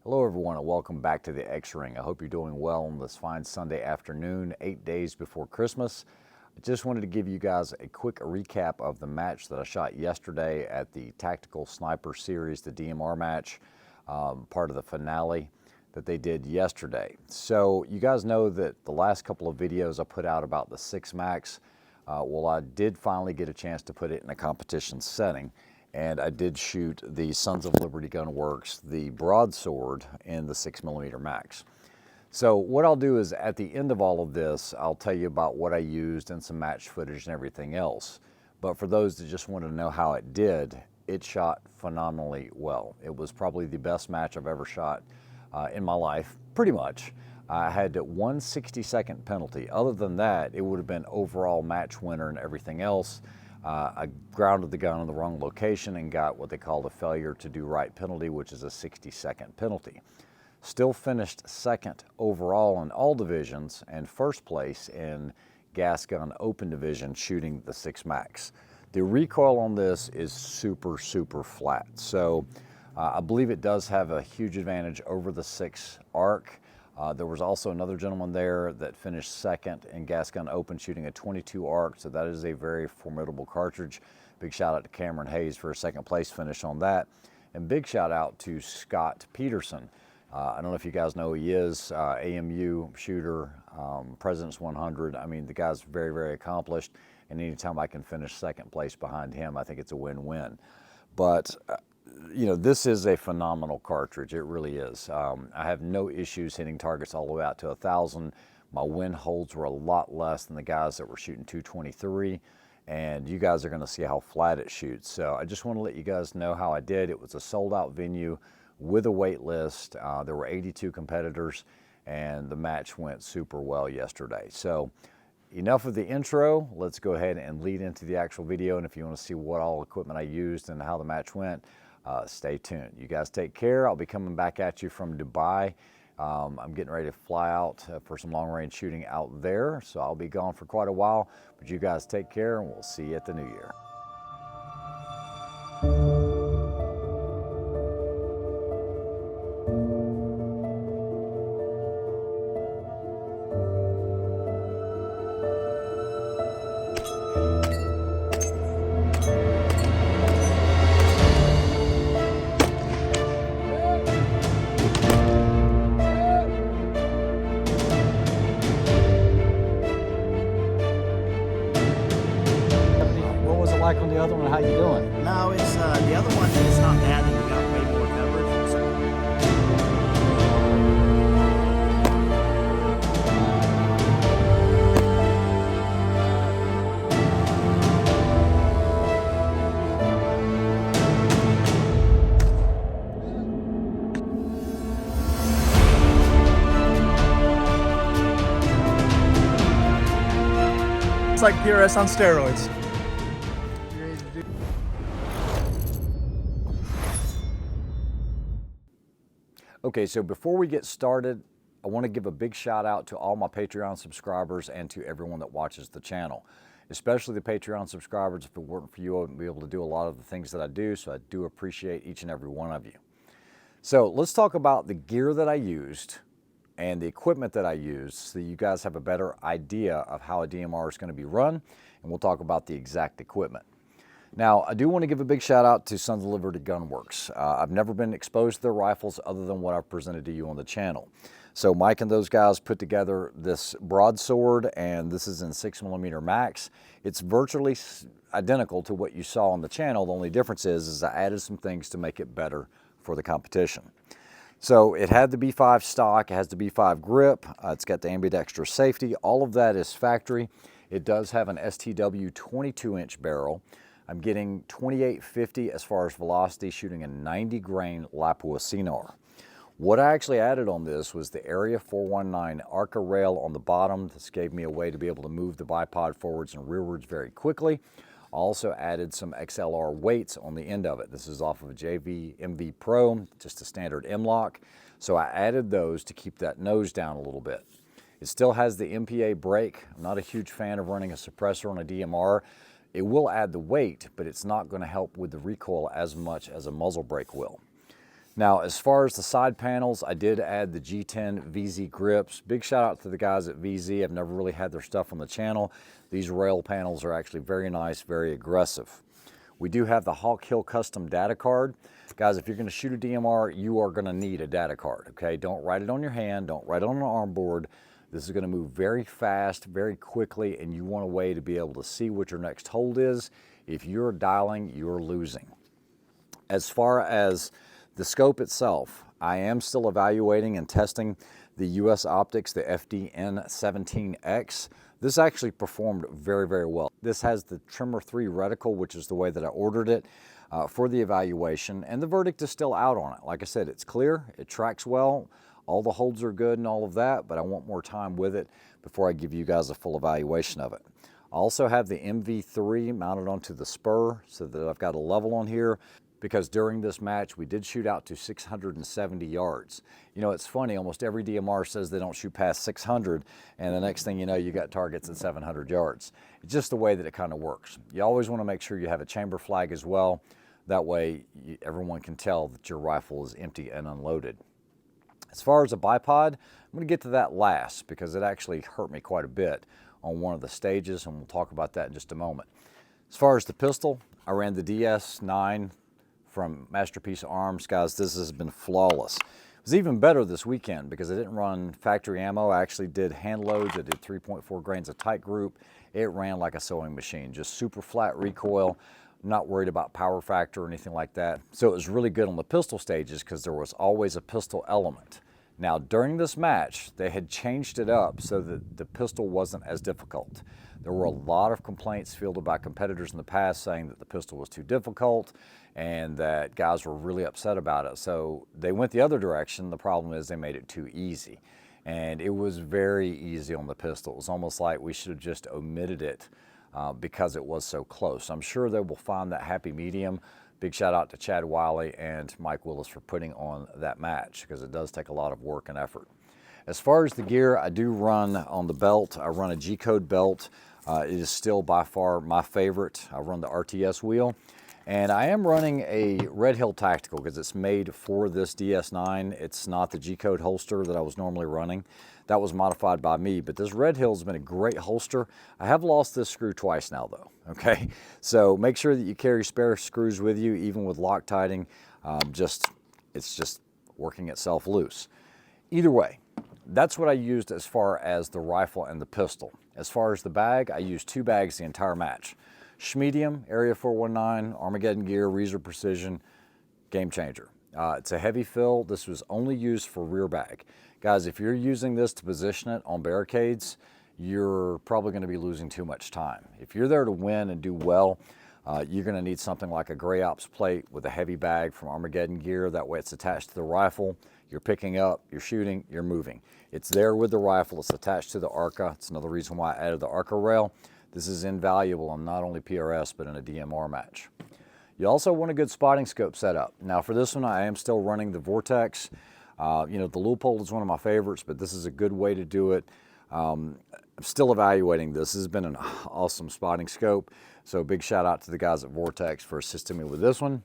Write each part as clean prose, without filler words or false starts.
Hello everyone and welcome back to the X-Ring. I hope you're doing well on this fine Sunday afternoon, 8 days before Christmas. I just wanted to give you guys a quick recap of the match that I shot yesterday at the Tactical Sniper Series, the DMR match, part of the finale that they did yesterday. So you guys know that the last couple of videos I put out about the 6 Max, well, I did finally get a chance to put it in a competition setting. And I did shoot the Sons of Liberty Gun Works, the Broadsword, in the 6mm Max. So what I'll do is at the end of all of this, I'll tell you about what I used and some match footage and everything else. But for those that just want to know how it did, it shot phenomenally well. It was probably the best match I've ever shot in my life, pretty much. I had 1 60-second penalty. Other than that, it would have been overall match winner and everything else. I grounded the gun in the wrong location and got what they call a failure to do right penalty, which is a 60-second penalty. Still finished second overall in all divisions and first place in gas gun open division shooting the 6 Max. The recoil on this is super flat. So I believe it does have a huge advantage over the 6 ARC. There was also another gentleman there that finished second in gas gun open shooting a 22 ARC, so that is a very formidable cartridge. Big shout out to Cameron Hayes for a second place finish on that. And big shout out to Scott Peterson. I don't know if you guys know who he is, AMU shooter, President's 100. I mean, the guy's very accomplished, and anytime I can finish second place behind him, I think it's a win-win. But you know, this is a phenomenal cartridge. It really is. I have no issues hitting targets all the way out to 1,000. My wind holds were a lot less than the guys that were shooting 223, and you guys are going to see how flat it shoots. So I just want to let you guys know how I did. It was a sold-out venue with a wait list. There were 82 competitors, and the match went super well yesterday. So enough of the intro. Let's go ahead and lead into the actual video, and if you want to see what all equipment I used and how the match went, stay tuned. You guys take care. I'll be coming back at you from Dubai. I'm getting ready to fly out for some long-range shooting out there, so I'll be gone for quite a while. But you guys take care, and we'll see you at the new year. Like on the other one, how you doing? No, it's the other one is not bad, and you got way more coverage. So. It's like PRS on steroids. Okay, so before we get started, I want to give a big shout out to all my Patreon subscribers and to everyone that watches the channel, especially the Patreon subscribers. If it weren't for you, I wouldn't be able to do a lot of the things that I do, so I do appreciate each and every one of you. So let's talk about the gear that I used and the equipment that I used so you guys have a better idea of how a DMR is going to be run, and we'll talk about the exact equipment. Now, I do want to give a big shout out to Sons of Liberty Gun Works. I've never been exposed to their rifles other than what I've presented to you on the channel. So Mike and those guys put together this broadsword, and this is in 6mm Max. It's virtually identical to what you saw on the channel. The only difference is I added some things to make it better for the competition. So it had the B5 stock, it has the B5 grip, it's got the ambidextrous safety. All of that is factory. It does have an STW 22-inch barrel. I'm getting 2850 as far as velocity, shooting a 90 grain Lapua Sinar. What I actually added on this was the Area 419 ARCA rail on the bottom. This gave me a way to be able to move the bipod forwards and rearwards very quickly. I also added some XLR weights on the end of it. This is off of a JV MV Pro, just a standard M-lock. So I added those to keep that nose down a little bit. It still has the MPA brake. I'm not a huge fan of running a suppressor on a DMR. It will add the weight, but it's not going to help with the recoil as much as a muzzle brake will. Now, as far as the side panels, I did add the G10 VZ grips. Big shout out to the guys at VZ. I've never really had their stuff on the channel. These rail panels are actually very nice, very aggressive. We do have the Hawk Hill custom data card. Guys, if you're gonna shoot a DMR, you are gonna need a data card, okay? Don't write it on your hand, don't write it on an arm board. This is gonna move very fast, very quickly, and you want a way to be able to see what your next hold is. If you're dialing, you're losing. As far as the scope itself, I am still evaluating and testing the US Optics, the FDN17X. This actually performed very, very well. This has the Trimmer 3 reticle, which is the way that I ordered it for the evaluation, and the verdict is still out on it. Like I said, it's clear, it tracks well, all the holds are good and all of that, but I want more time with it before I give you guys a full evaluation of it. I also have the MV3 mounted onto the spur so that I've got a level on here, because during this match, we did shoot out to 670 yards. You know, it's funny, almost every DMR says they don't shoot past 600, and the next thing you know, you got targets at 700 yards. It's just the way that it kind of works. You always want to make sure you have a chamber flag as well. That way, everyone can tell that your rifle is empty and unloaded. As far as a bipod, I'm going to get to that last because it actually hurt me quite a bit on one of the stages, and we'll talk about that in just a moment. As far as the pistol, I ran the DS9 from Masterpiece Arms. Guys, this has been flawless. It was even better this weekend because I didn't run factory ammo. I actually did hand loads. I did 3.4 grains of tight group. It ran like a sewing machine, just super flat recoil. I'm not worried about power factor or anything like that. So it was really good on the pistol stages because there was always a pistol element. Now, during this match, they had changed it up so that the pistol wasn't as difficult. There were a lot of complaints fielded by competitors in the past saying that the pistol was too difficult and that guys were really upset about it. So they went the other direction. The problem is they made it too easy. And it was very easy on the pistol. It was almost like we should have just omitted it because it was so close. I'm sure they will find that happy medium. Big shout out to Chad Wiley and Mike Willis for putting on that match because it does take a lot of work and effort. As far as the gear, I do run on the belt. I run a G-code belt. It is still by far my favorite. I run the RTS wheel. And I am running a Red Hill Tactical because it's made for this DS9. It's not the G-code holster that I was normally running. That was modified by me, but this Red Hill has been a great holster. I have lost this screw twice now though, okay? So make sure that you carry spare screws with you, even with Loctiting. It's just working itself loose. Either way, that's what I used as far as the rifle and the pistol. As far as the bag, I used 2 bags the entire match. Schmedium, Area 419, Armageddon gear, Reeser Precision, game changer. It's a heavy fill. This was only used for rear bag. Guys, if you're using this to position it on barricades, you're probably going to be losing too much time. If you're there to win and do well, you're going to need something like a Gray Ops plate with a heavy bag from Armageddon gear. That way it's attached to the rifle. You're picking up, you're shooting, you're moving. It's there with the rifle. It's attached to the ARCA. It's another reason why I added the ARCA rail. This is invaluable on not only PRS, but in a DMR match. You also want a good spotting scope setup. Now for this one, I am still running the Vortex. You know, the Leupold is one of my favorites, but this is a good way to do it. I'm still evaluating this. This has been an awesome spotting scope. So big shout out to the guys at Vortex for assisting me with this one.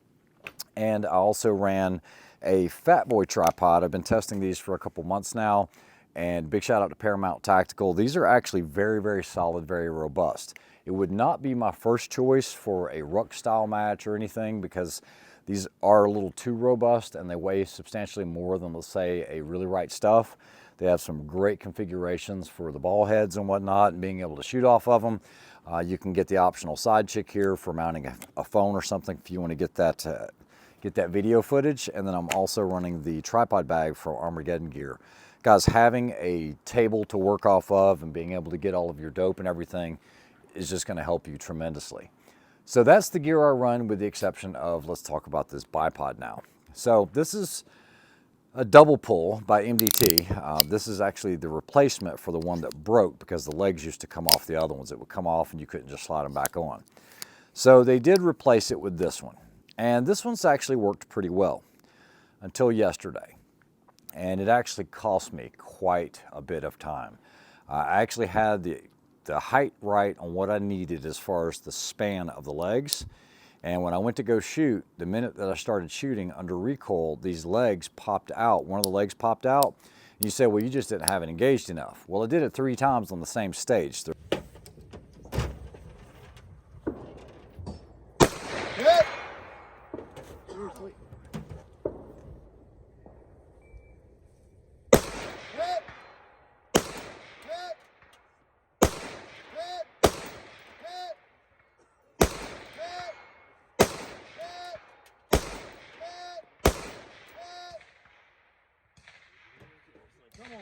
And I also ran a Fat Boy tripod. I've been testing these for a couple months now. And big shout out to Paramount Tactical. These are actually very, very solid, very robust. It would not be my first choice for a ruck style match or anything because these are a little too robust and they weigh substantially more than, let's say, a Really Right Stuff. They have some great configurations for the ball heads and whatnot and being able to shoot off of them. You can get the optional side chick here for mounting a phone or something if you want to get that video footage. And then I'm also running the tripod bag for Armageddon gear. Guys, having a table to work off of and being able to get all of your dope and everything is just going to help you tremendously. So that's the gear I run with the exception of, let's talk about this bipod now. So this is a double pull by MDT. This is actually the replacement for the one that broke because the legs used to come off the other ones. It would come off and you couldn't just slide them back on. So they did replace it with this one. And this one's actually worked pretty well until yesterday. And it actually cost me quite a bit of time. I actually had the height right on what I needed as far as the span of the legs. And when I went to go shoot, the minute that I started shooting under recoil, these legs popped out. One of the legs popped out. And you say, well, you just didn't have it engaged enough. Well, I did it 3 times on the same stage. Come on.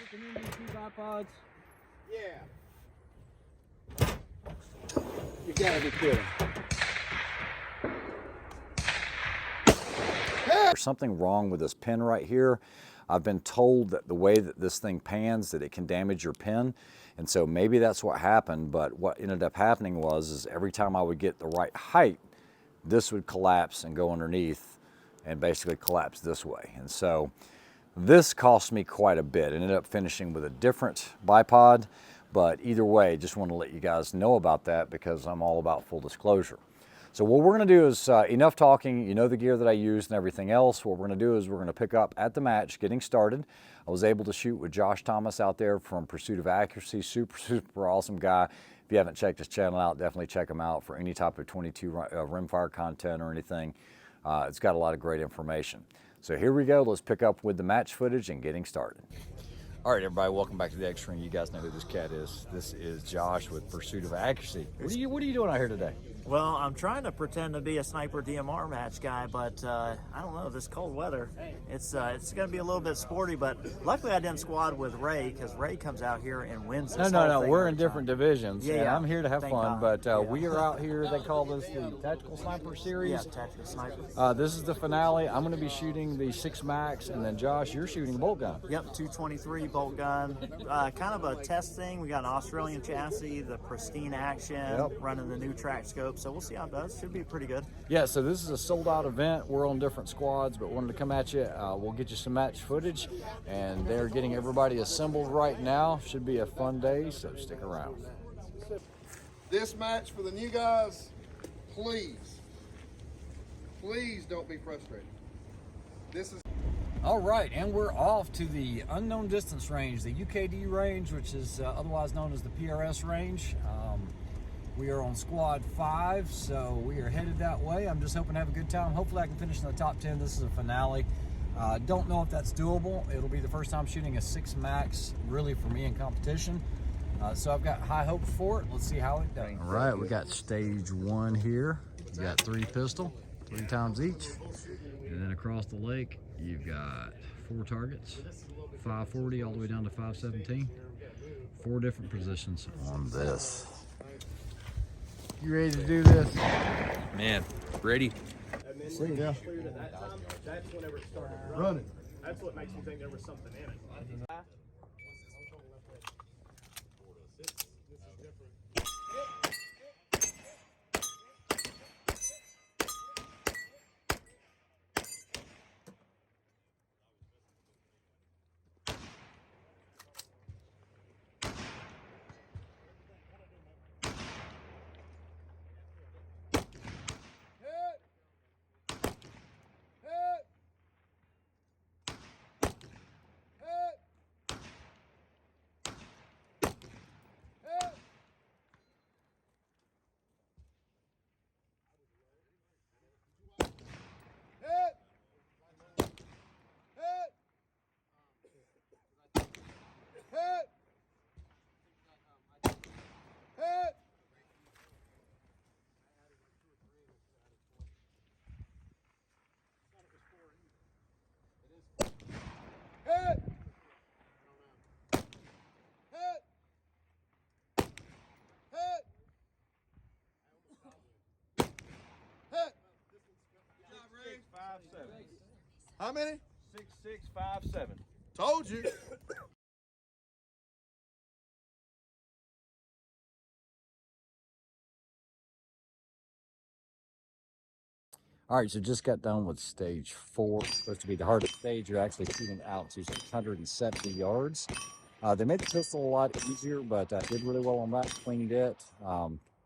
Freaking MVP bipods. Yeah. You gotta be kidding. There's something wrong with this pin right here. I've been told that the way that this thing pans, that it can damage your pin. And so maybe that's what happened, but what ended up happening was every time I would get the right height, this would collapse and go underneath and basically collapse this way. And so this cost me quite a bit. It ended up finishing with a different bipod, but either way, just want to let you guys know about that because I'm all about full disclosure. So what we're going to do is enough talking. You know the gear that I use and everything else. What we're going to do is we're going to pick up at the match, getting started. I was able to shoot with Josh Thomas out there from Pursuit of Accuracy. Super awesome guy. If you haven't checked his channel out, definitely check him out for any type of 22 rimfire content or anything. It's got a lot of great information. So here we go. Let's pick up with the match footage and getting started. All right, everybody, welcome back to the X Ring. You guys know who this cat is. This is Josh with Pursuit of Accuracy. What are you doing out here today? Well, I'm trying to pretend to be a sniper DMR match guy, but I don't know, this cold weather, it's going to be a little bit sporty, but luckily I didn't squad with Ray, because Ray comes out here and wins this No, thing we're every in different time. divisions, Yeah, and yeah. I'm here to have Thank fun, God. but we are out here, they call this the Tactical Sniper Series. Yeah, tactical sniper. This is the finale. I'm going to be shooting the 6 Max, and then Josh, you're shooting a bolt gun. Yep, 223 bolt gun. Kind of a test thing. We got an Australian chassis, the pristine action, running the new track scope, so we'll see how it does. Should be pretty good. Yeah, so this is a sold-out event. We're on different squads, but wanted to come at you. We'll get you some match footage, and they're getting everybody assembled right now. Should be a fun day, so stick around. This match for the new guys, please don't be frustrated. This is All right, and we're off to the unknown distance range, the UKD range, which is otherwise known as the PRS range. We are on squad 5, so we are headed that way. I'm just hoping to have a good time. Hopefully I can finish in the top 10. This is a finale. Don't know if that's doable. It'll be the first time shooting a 6 Max, really, for me in competition. So I've got high hopes for it. Let's see how it does. All right, we got stage 1 here. You got 3 pistol, 3 times each. And then across the lake, you've got 4 targets, 540 all the way down to 517. 4 different positions on this. You ready to do this? Man, ready. yeah. Running. That's what makes me think there was something in it. How many? 6657. Told you. All right, so just got done with stage 4. It's supposed to be the hardest stage. You're actually shooting out to 670 yards. They made the pistol a lot easier, but I did really well on that, cleaned it.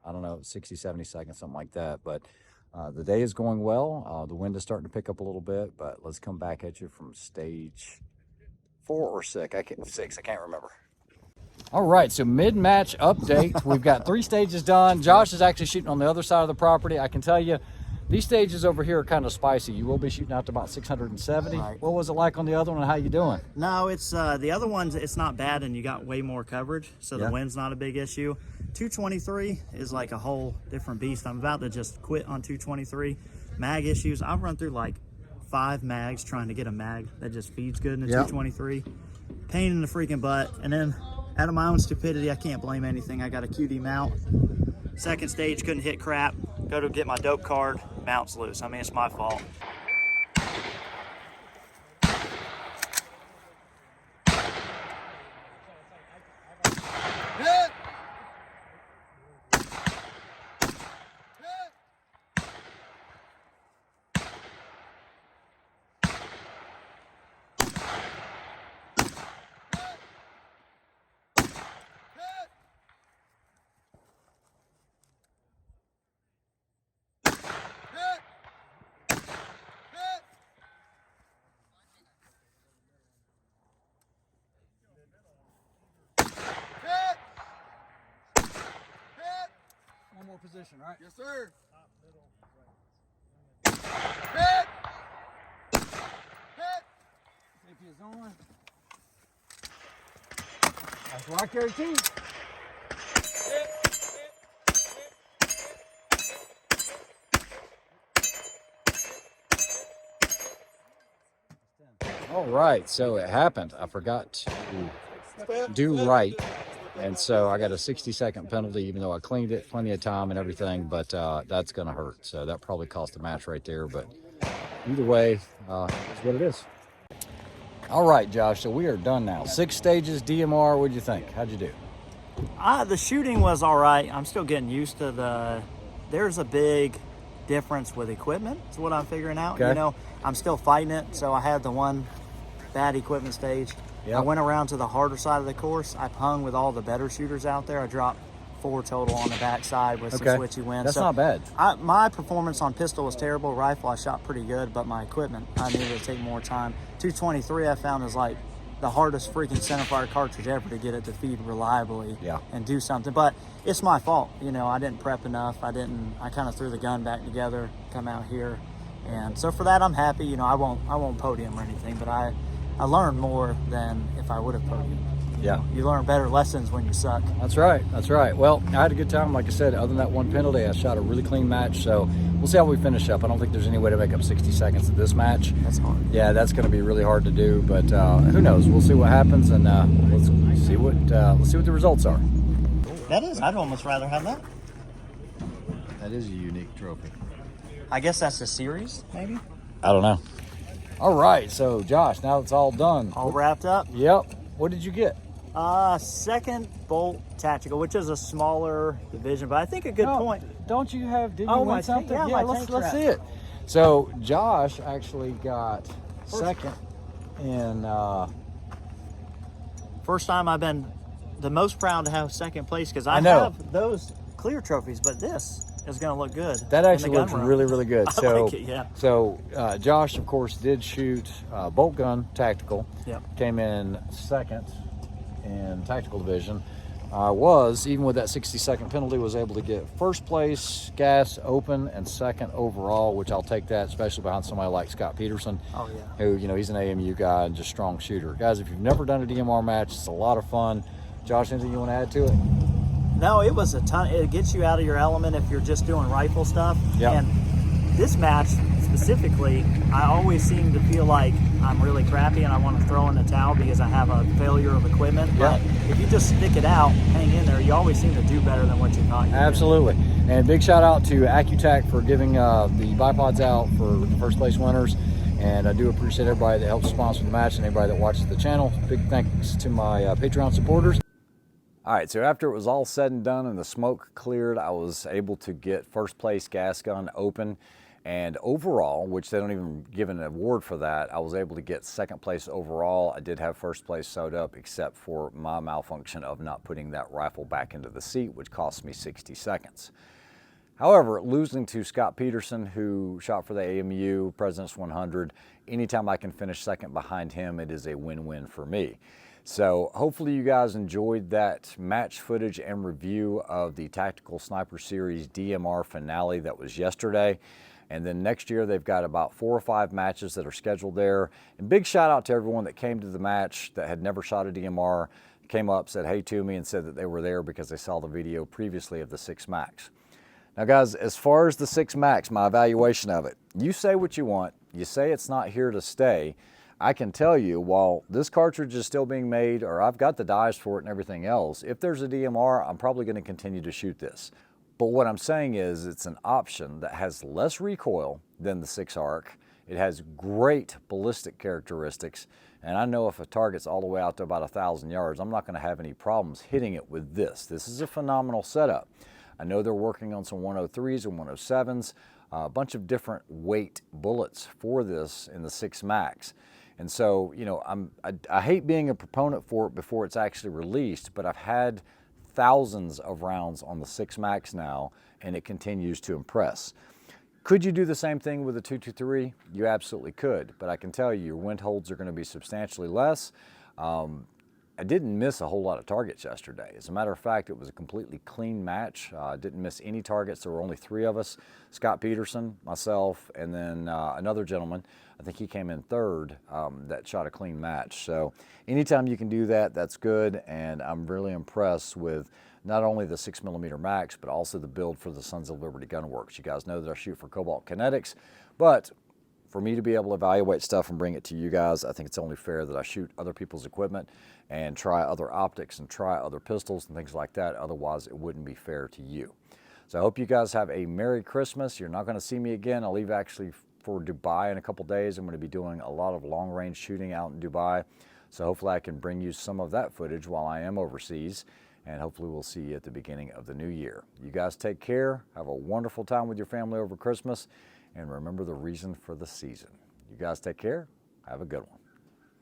I don't know, 60, 70 seconds, something like that. But the day is going well. The wind is starting to pick up a little bit, but let's come back at you from stage 4 or 6. I can't remember. All right, so mid-match update. We've got 3 stages done. Josh is actually shooting on the other side of the property. I can tell you, these stages over here are kind of spicy. You will be shooting out to about 670. Right. What was it like on the other one, and how you doing? No, it's the other ones, it's not bad, and you got way more coverage, so Yeah. the wind's not a big issue. 223 is like a whole different beast. I'm about to just quit on 223. Mag issues, I've run through like 5 mags trying to get a mag that just feeds good in a 223. Pain in the freaking butt. And then out of my own stupidity, I can't blame anything. I got a QD mount. Second stage, couldn't hit crap. Go to get my dope card, mount's loose. I mean, it's my fault. Hit! One more position, right? Yes, sir. Hit! Hit! Safety is on. That's right there, too. All right, so it happened. I forgot to do right, and so I got a 60-second penalty, even though I cleaned it plenty of time and everything, but that's going to hurt. So that probably cost the match right there, but either way, it's what it is. All right, Josh, so we are done now. 6 stages, DMR, what'd you think? How'd you do? The shooting was all right. I'm still getting used to there's a big difference with equipment, is what I'm figuring out. Okay. You know, I'm still fighting it, so I had the one bad equipment stage. Yep. I went around to the harder side of the course. I hung with all the better shooters out there. I dropped 4 total on the backside with some switchy winds. That's not bad. My performance on pistol was terrible. Rifle, I shot pretty good, but my equipment, I needed to take more time. 223, I found, is like the hardest freaking centerfire cartridge ever to get it to feed reliably and do something. But it's my fault. You know, I didn't prep enough. I kind of threw the gun back together, come out here. And so for that, I'm happy. You know, I won't podium or anything, but I learned more than if I would have podiumed. Yeah. You learn better lessons when you suck. That's right. That's right. Well, I had a good time. Like I said, other than that one penalty, I shot a really clean match. So we'll see how we finish up. I don't think there's any way to make up 60 seconds of this match. That's hard. Yeah, that's going to be really hard to do. But who knows? We'll see what happens, and let's see what the results are. That is. I'd almost rather have that. That is a unique trophy. I guess that's a series, maybe. I don't know. All right. So Josh, now it's all done. All wrapped up. Yep. What did you get? Second bolt tactical, which is a smaller division, but I think a good point. Don't you have? Did you Oh, win my something? tank, yeah, my let's tank let's trap. see it. So Josh actually got second in. First time I've been the most proud to have second place because I know. have those clear trophies, but this is going to look good. That in actually the gun looks room. really, really good. I So, like it, yeah. So Josh, of course, did shoot bolt gun tactical. Yep. Came in second in tactical division. Was, even with that 60-second penalty, was able to get first place gas open and second overall, which I'll take that, especially behind somebody like Scott Peterson. Oh, yeah. Who, you know, he's an AMU guy and just strong shooter. Guys, if you've never done a DMR match, it's a lot of fun. Josh, anything you want to add to it? No, it was a ton. It gets you out of your element if you're just doing rifle stuff. Yep. And this match specifically, I always seem to feel like I'm really crappy and I want to throw in the towel because I have a failure of equipment. Yeah. But if you just stick it out, hang in there, you always seem to do better than what you thought you did. Absolutely. And big shout out to AccuTac for giving the bipods out for the first place winners. And I do appreciate everybody that helps sponsor the match and everybody that watches the channel. Big thanks to my Patreon supporters. All right, so after it was all said and done and the smoke cleared, I was able to get first place gas gun open. And overall, which they don't even give an award for that, I was able to get second place overall. I did have first place sewed up, except for my malfunction of not putting that rifle back into the seat, which cost me 60 seconds. However, losing to Scott Peterson, who shot for the AMU President's 100, anytime I can finish second behind him, it is a win-win for me. So hopefully you guys enjoyed that match footage and review of the Tactical Sniper Series DMR finale that was yesterday. And then next year they've got about 4 or 5 matches that are scheduled there. And big shout out to everyone that came to the match that had never shot a DMR, came up, said hey to me, and said that they were there because they saw the video previously of the 6 Max. Now guys, as far as the 6 Max, my evaluation of it, you say what you want, you say it's not here to stay. I can tell you, while this cartridge is still being made, or I've got the dies for it and everything else, if there's a DMR, I'm probably going to continue to shoot this. But what I'm saying is it's an option that has less recoil than the 6 ARC. It has great ballistic characteristics, and I know if a target's all the way out to about 1,000 yards, I'm not going to have any problems hitting it with this. This is a phenomenal setup. I know they're working on some 103s and 107s, a bunch of different weight bullets for this in the 6 Max. And so, you know, I hate being a proponent for it before it's actually released, but I've had thousands of rounds on the 6 Max now, and it continues to impress. Could you do the same thing with a 223? You absolutely could, but I can tell you your wind holds are going to be substantially less. I didn't miss a whole lot of targets yesterday. As a matter of fact, it was a completely clean match. I didn't miss any targets. There were only 3 of us, Scott Peterson, myself, and then another gentleman. I think he came in third that shot a clean match. So anytime you can do that, that's good. And I'm really impressed with not only the 6mm Max, but also the build for the Sons of Liberty Gunworks. You guys know that I shoot for Cobalt Kinetics, but for me to be able to evaluate stuff and bring it to you guys, I think it's only fair that I shoot other people's equipment and try other optics and try other pistols and things like that. Otherwise, it wouldn't be fair to you. So I hope you guys have a Merry Christmas. You're not going to see me again. I'll leave actually for Dubai in a couple days. I'm going to be doing a lot of long-range shooting out in Dubai. So hopefully I can bring you some of that footage while I am overseas. And hopefully we'll see you at the beginning of the new year. You guys take care. Have a wonderful time with your family over Christmas. And remember the reason for the season. You guys take care. Have a good one.